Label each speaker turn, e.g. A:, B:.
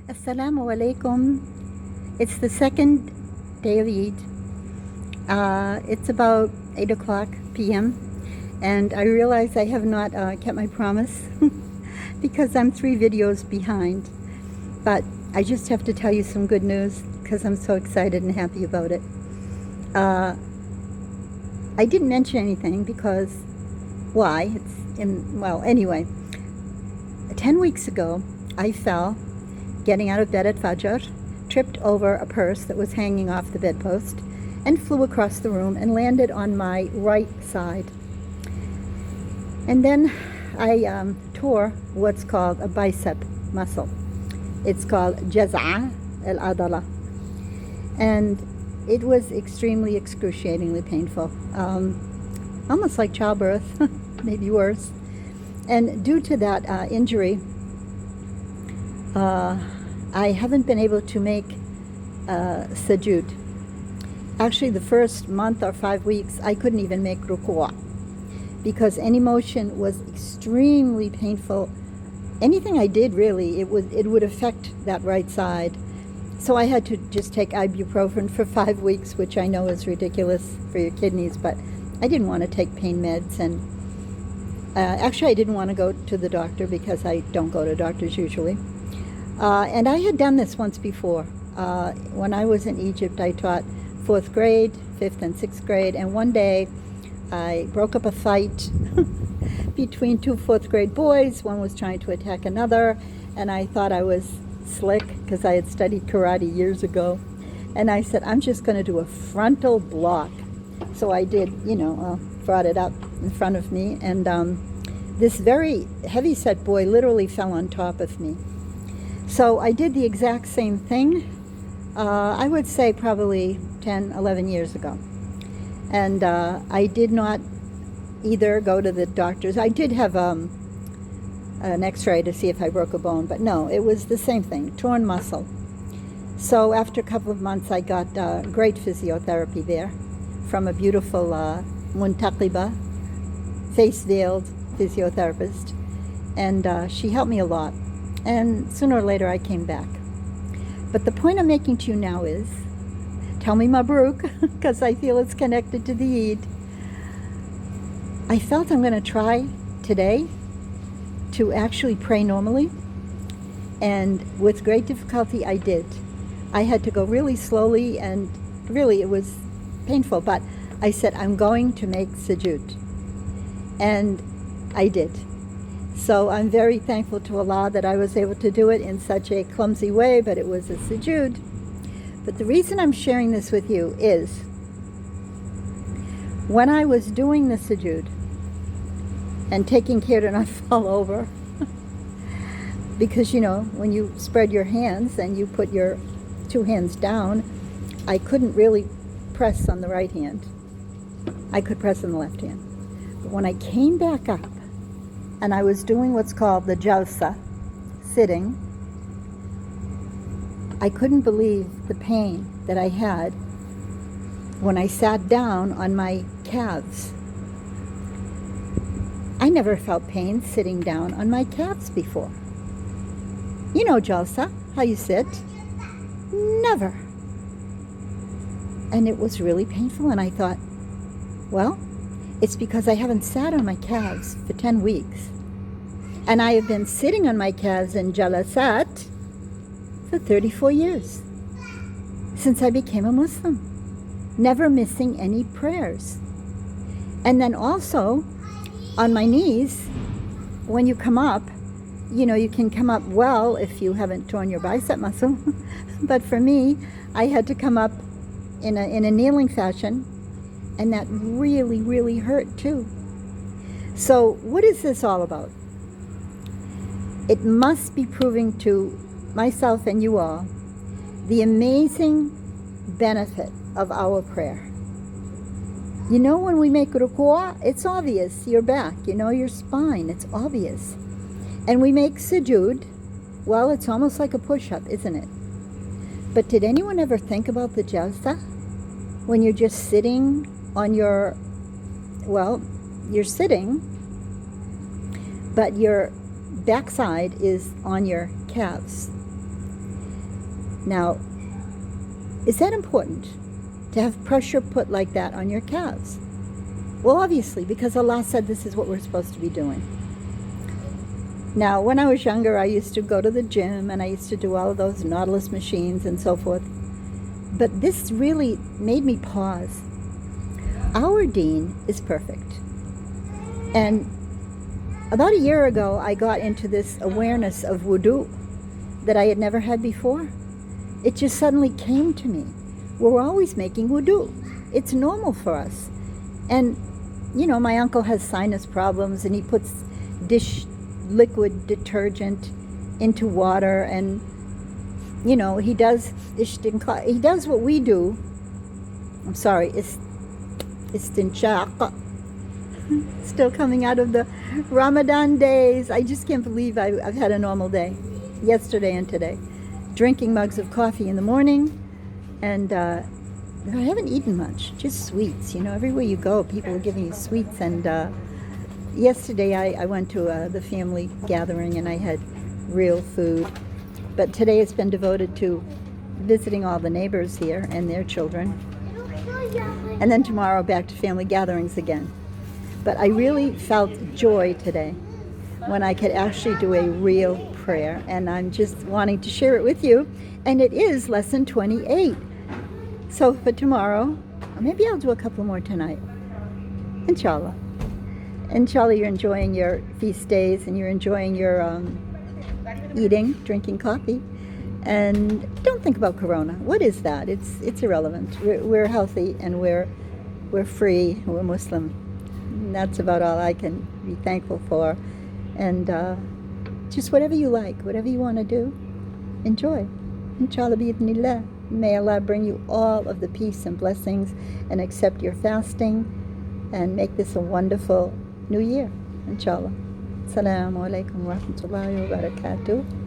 A: Assalamu alaikum. It's the second day of Eid. It's about 8 o'clock p.m. and I realize I have not kept my promise because I'm 3 videos behind. But I just have to tell you some good news because I'm so excited and happy about it. I didn't mention anything because why? Anyway, 10 weeks ago I fell getting out of bed at Fajr, tripped over a purse that was hanging off the bedpost, and flew across the room and landed on my right side. And then I tore what's called a bicep muscle. It's called sajdah al-adala. And it was extremely excruciatingly painful, almost like childbirth, maybe worse. And due to that injury, I haven't been able to make sajud. Actually, the first month or 5 weeks, I couldn't even make ruku' because any motion was extremely painful. Anything I did, really, it would affect that right side. So I had to just take ibuprofen for 5 weeks, which I know is ridiculous for your kidneys, but I didn't want to take pain meds. And actually, I didn't want to go to the doctor because I don't go to doctors usually. And I had done this once before. When I was in Egypt, I taught 4th grade, 5th and 6th grade, and one day I broke up a fight between 2 4th grade boys. One was trying to attack another, and I thought I was slick because I had studied karate years ago. And I said, I'm just going to do a frontal block. So I did, brought it up in front of me, and this very heavy-set boy literally fell on top of me. So I did the exact same thing, I would say probably 10, 11 years ago. And I did not either go to the doctors. I did have an x-ray to see if I broke a bone, but no, it was the same thing, torn muscle. So after a couple of months, I got great physiotherapy there from a beautiful muntaqiba, face-veiled physiotherapist. And she helped me a lot. And sooner or later, I came back. But the point I'm making to you now is, tell me Mabruk, because I feel it's connected to the Eid. I felt I'm going to try today to actually pray normally. And with great difficulty, I did. I had to go really slowly, and really it was painful. But I said, I'm going to make sajud. And I did. So I'm very thankful to Allah that I was able to do it in such a clumsy way, but it was a sujood. But the reason I'm sharing this with you is when I was doing the sujood and taking care to not fall over, because when you spread your hands and you put your 2 hands down, I couldn't really press on the right hand. I could press on the left hand. But when I came back up, and I was doing what's called the jalsa, sitting, I couldn't believe the pain that I had when I sat down on my calves. I never felt pain sitting down on my calves before. You know jalsa, how you sit. Never. And it was really painful, and I thought, well, it's because I haven't sat on my calves for 10 weeks. And I have been sitting on my calves in jalasat for 34 years, since I became a Muslim, never missing any prayers. And then also, on my knees, when you come up, you can come up well if you haven't torn your bicep muscle. But for me, I had to come up in a kneeling fashion, and that really, really hurt too. So what is this all about? It must be proving to myself and you all the amazing benefit of our prayer. When we make ruku', it's obvious, your back, your spine, it's obvious. And we make sujood, well, it's almost like a push-up, isn't it? But did anyone ever think about the jalsa? When you're just sitting on you're sitting, but your backside is on your calves. Now, is that important to have pressure put like that on your calves? Well, obviously, because Allah said this is what we're supposed to be doing. Now, when I was younger, I used to go to the gym and I used to do all of those Nautilus machines and so forth. But this really made me pause. Our deen is perfect. And about a year ago, I got into this awareness of wudu that I had never had before. It just suddenly came to me. We're always making wudu. It's normal for us. And, you know, my uncle has sinus problems and he puts dish liquid detergent into water, and, you know, he does what we do. I'm sorry, istinshaq. Still coming out of the Ramadan days. I just can't believe I've had a normal day, yesterday and today. Drinking mugs of coffee in the morning, and I haven't eaten much, just sweets. You know, everywhere you go, people are giving you sweets. And yesterday I went to the family gathering and I had real food. But today it's been devoted to visiting all the neighbors here and their children. And then tomorrow back to family gatherings again. But I really felt joy today when I could actually do a real prayer. And I'm just wanting to share it with you. And it is lesson 28. So for tomorrow, maybe I'll do a couple more tonight. Inshallah. Inshallah, you're enjoying your feast days and you're enjoying your eating, drinking coffee. And don't think about Corona. What is that? It's irrelevant. We're healthy and we're free. We're Muslim. And that's about all I can be thankful for. And just whatever you like, whatever you want to do, enjoy. Inshallah bi'idhnillah. May Allah bring you all of the peace and blessings and accept your fasting and make this a wonderful new year. Inshallah. Assalamu alaikum wa rahmatullahi wa barakatuh.